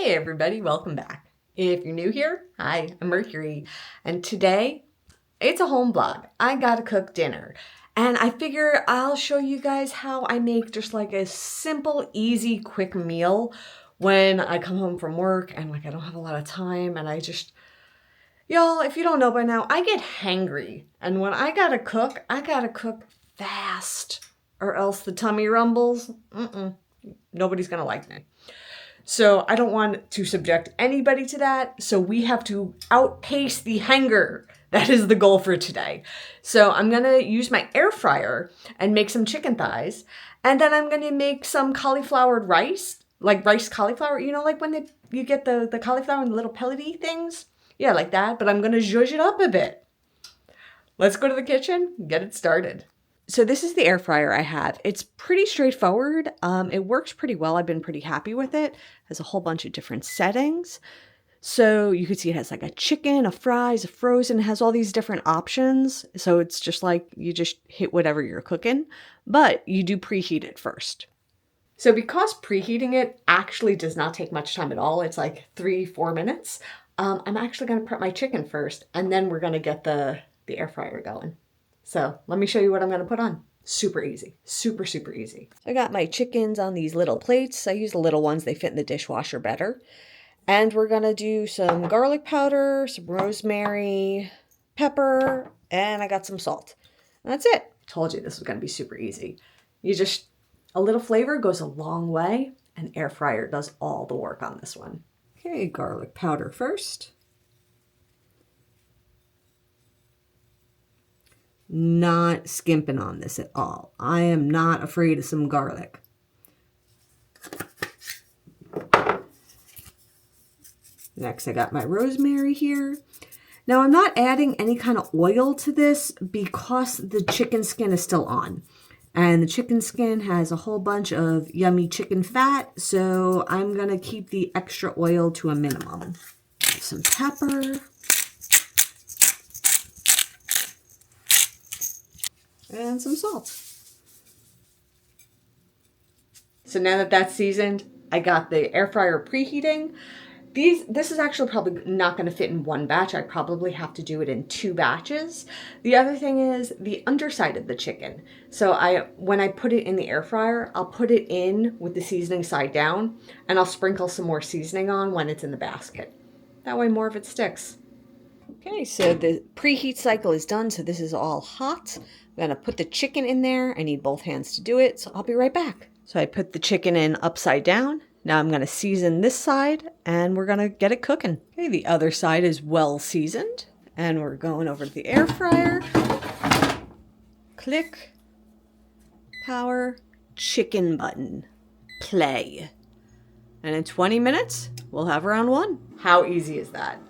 Hey everybody, welcome back. If you're new here, hi, I'm Mercury, and today it's a home vlog. I gotta cook dinner, and I figure I'll show you guys how I make just like a simple, easy, quick meal when I come home from work and like I don't have a lot of time and y'all, if you don't know by now, I get hangry, and when I gotta cook fast, or else the tummy rumbles. Nobody's gonna like me. So I don't want to subject anybody to that. So we have to outpace the hunger. That is the goal for today. So I'm going to use my air fryer and make some chicken thighs. And then I'm going to make some cauliflower rice, like rice cauliflower. You know, like when you get the cauliflower in the little pellety things? Yeah, like that. But I'm going to zhuzh it up a bit. Let's go to the kitchen and get it started. So this is the air fryer I have. It's pretty straightforward. It works pretty well. I've been pretty happy with it. It has a whole bunch of different settings. So you can see it has like a chicken, a fries, a frozen. It has all these different options. So it's just like you just hit whatever you're cooking, but you do preheat it first. So because preheating it actually does not take much time at all, it's like 3-4 minutes. I'm actually going to prep my chicken first, and then we're going to get the air fryer going. So let me show you what I'm going to put on. Super easy. Super, super easy. So I got my chickens on these little plates. I use the little ones. They fit in the dishwasher better. And we're going to do some garlic powder, some rosemary, pepper, and I got some salt. And that's it. Told you this was going to be super easy. A little flavor goes a long way, and air fryer does all the work on this one. Okay, garlic powder first. Not skimping on this at all. I am not afraid of some garlic. Next, I got my rosemary here. Now, I'm not adding any kind of oil to this because the chicken skin is still on. And the chicken skin has a whole bunch of yummy chicken fat, so I'm going to keep the extra oil to a minimum. Some pepper. And some salt. So now that that's seasoned, I got the air fryer preheating. This is actually probably not going to fit in one batch. I probably have to do it in 2 batches. The other thing is the underside of the chicken. So when I put it in the air fryer, I'll put it in with the seasoning side down, and I'll sprinkle some more seasoning on when it's in the basket. That way more of it sticks. Okay, so the preheat cycle is done, so this is all hot. I'm going to put the chicken in there. I need both hands to do it, so I'll be right back. So I put the chicken in upside down. Now I'm going to season this side, and we're going to get it cooking. Okay, the other side is well seasoned, and we're going over to the air fryer. Click, power, chicken button, play. And in 20 minutes, we'll have round 1. How easy is that?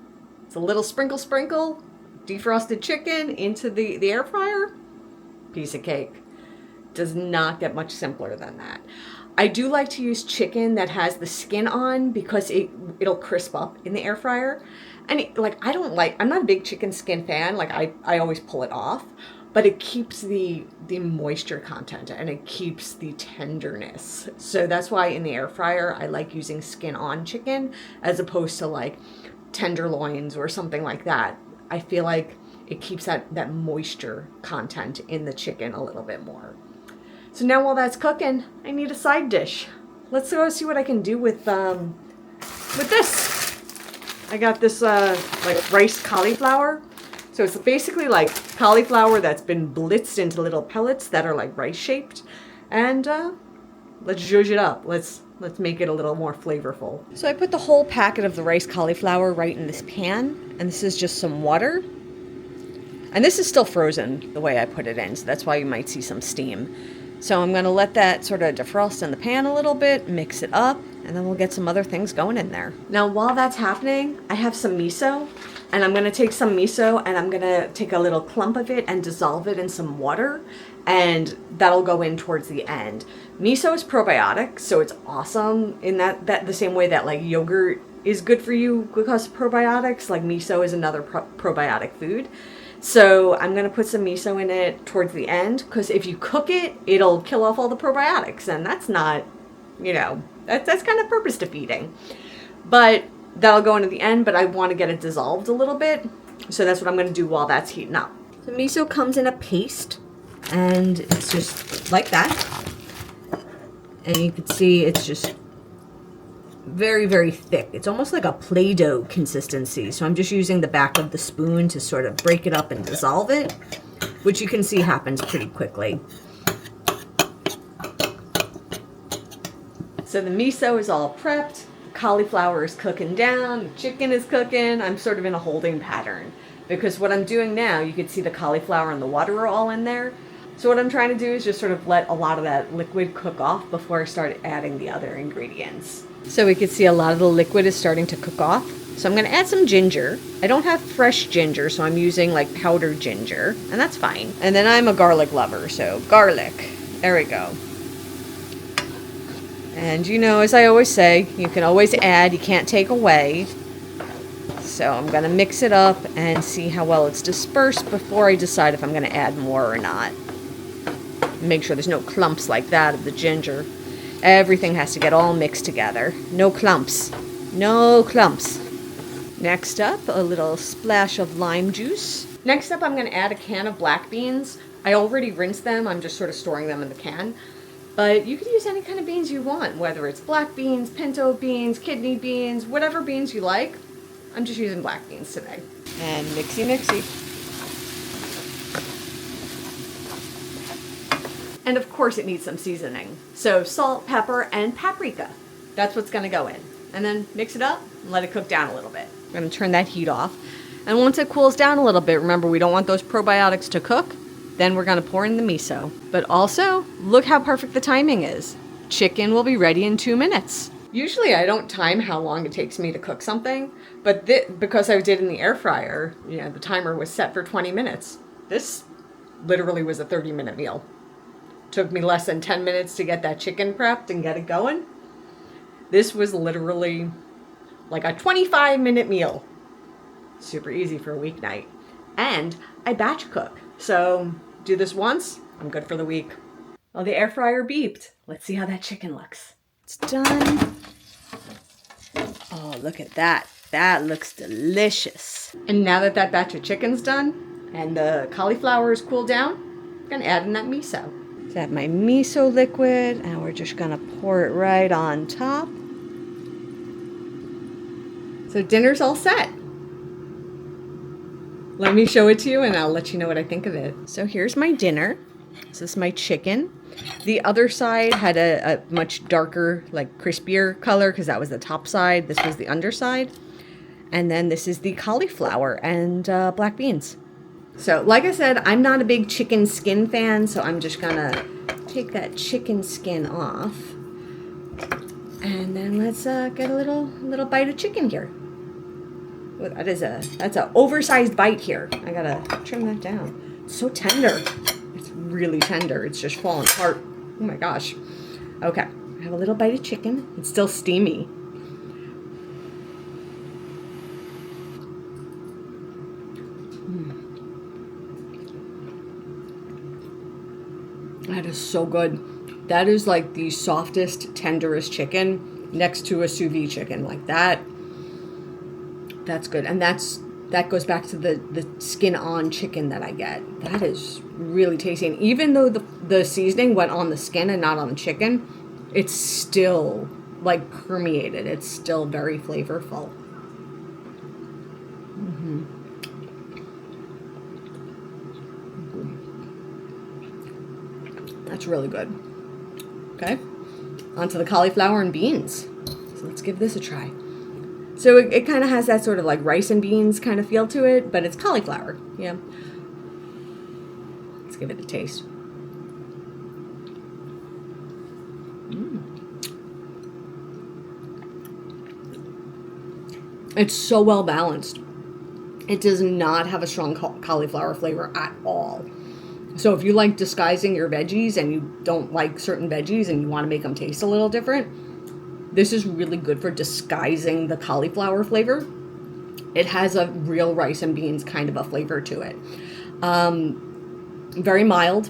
It's a little sprinkle, defrosted chicken into the air fryer. Piece of cake. Does not get much simpler than that. I do like to use chicken that has the skin on because it'll crisp up in the air fryer. And I'm not a big chicken skin fan. Like I always pull it off, but it keeps the moisture content and it keeps the tenderness. So that's why in the air fryer, I like using skin on chicken as opposed to like tenderloins or something like that. I feel like it keeps that moisture content in the chicken a little bit more. So now while that's cooking, I need a side dish. Let's go see what I can do with this. I got this like rice cauliflower. So it's basically like cauliflower that's been blitzed into little pellets that are like rice shaped. And let's zhuzh it up. Let's make it a little more flavorful. So I put the whole packet of the rice cauliflower right in this pan. And this is just some water. And this is still frozen the way I put it in. So that's why you might see some steam. So I'm going to let that sort of defrost in the pan a little bit, mix it up, and then we'll get some other things going in there. Now, while that's happening, I have some miso, and I'm going to take some miso and I'm going to take a little clump of it and dissolve it in some water, and that'll go in towards the end. Miso is probiotic, so it's awesome in that the same way that like yogurt is good for you because of probiotics, like miso is another probiotic food. So I'm going to put some miso in it towards the end because if you cook it, it'll kill off all the probiotics, and that's not, that's kind of purpose defeating. but that'll go into the end, but I want to get it dissolved a little bit. So that's what I'm going to do while that's heating up. The miso comes in a paste, and it's just like that. And you can see it's just very, very thick. It's almost like a Play-Doh consistency. So I'm just using the back of the spoon to sort of break it up and dissolve it, which you can see happens pretty quickly. So the miso is all prepped. Cauliflower is cooking down, the chicken is cooking. I'm sort of in a holding pattern because what I'm doing now, you can see the cauliflower and the water are all in there. So what I'm trying to do is just sort of let a lot of that liquid cook off before I start adding the other ingredients. So we can see a lot of the liquid is starting to cook off. So I'm going to add some ginger. I don't have fresh ginger, so I'm using like powdered ginger, and that's fine. And then I'm a garlic lover, so garlic. There we go. And you know, as I always say, you can always add, you can't take away. So I'm going to mix it up and see how well it's dispersed before I decide if I'm going to add more or not. Make sure there's no clumps like that of the ginger. Everything has to get all mixed together. No clumps. No clumps. Next up, a little splash of lime juice. Next up, I'm going to add a can of black beans. I already rinsed them. I'm just sort of storing them in the can. But you could use any kind of beans you want, whether it's black beans, pinto beans, kidney beans, whatever beans you like. I'm just using black beans today. And mixy mixy. And of course it needs some seasoning. So salt, pepper, and paprika. That's what's gonna go in. And then mix it up and let it cook down a little bit. I'm gonna turn that heat off. And once it cools down a little bit, remember we don't want those probiotics to cook. Then we're going to pour in the miso. But also, look how perfect the timing is. Chicken will be ready in 2 minutes. Usually I don't time how long it takes me to cook something, but because I did it in the air fryer, you know, the timer was set for 20 minutes. This literally was a 30-minute meal. Took me less than 10 minutes to get that chicken prepped and get it going. This was literally like a 25-minute meal. Super easy for a weeknight. And I batch cook. So do this once, I'm good for the week. Well, the air fryer beeped. Let's see how that chicken looks. It's done. Oh, look at that. That looks delicious. And now that that batch of chicken's done and the cauliflower is cooled down, I'm gonna add in that miso. So I have my miso liquid and we're just gonna pour it right on top. So dinner's all set. Let me show it to you and I'll let you know what I think of it. So here's my dinner. This is my chicken. The other side had a much darker, like crispier color because that was the top side. This was the underside. And then this is the cauliflower and black beans. So like I said, I'm not a big chicken skin fan, so I'm just gonna take that chicken skin off. And then let's get a little bite of chicken here. Well, that's an oversized bite here. I gotta trim that down. It's so tender. It's really tender. It's just falling apart. Oh my gosh. Okay, I have a little bite of chicken. It's still steamy. That is so good. That is like the softest, tenderest chicken next to a sous vide chicken like that. That's good. And that goes back to the skin-on chicken that I get. That is really tasty. And even though the seasoning went on the skin and not on the chicken, it's still like permeated. It's still very flavorful. That's really good. Okay, onto the cauliflower and beans. So let's give this a try. So it kind of has that sort of like rice and beans kind of feel to it, but it's cauliflower. Yeah. Let's give it a taste. It's so well balanced. It does not have a strong cauliflower flavor at all. So if you like disguising your veggies and you don't like certain veggies and you want to make them taste a little different, this is really good for disguising the cauliflower flavor. It has a real rice and beans kind of a flavor to it. Very mild.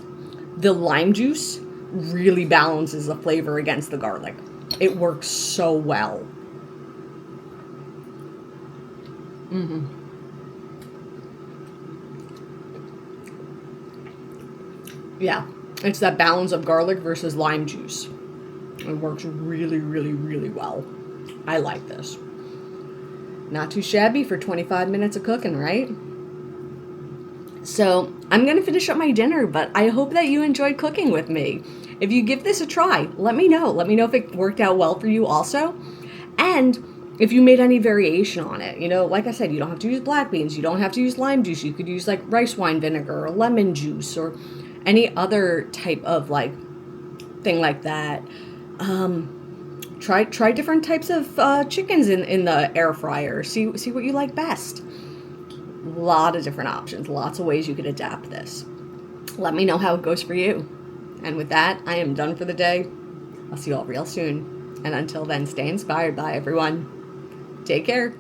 The lime juice really balances the flavor against the garlic. It works so well. Yeah, it's that balance of garlic versus lime juice. It works really, really, really well. I like this. Not too shabby for 25 minutes of cooking, right? So I'm going to finish up my dinner, but I hope that you enjoyed cooking with me. If you give this a try, let me know. Let me know if it worked out well for you also. And if you made any variation on it. You know, like I said, you don't have to use black beans. You don't have to use lime juice. You could use like rice wine vinegar or lemon juice or any other type of like thing like that. Try different types of chickens in the air fryer. See what you like best. A lot of different options. Lots of ways you could adapt this. Let me know how it goes for you. And with that, I am done for the day. I'll see you all real soon. And until then, stay inspired. Bye, everyone. Take care.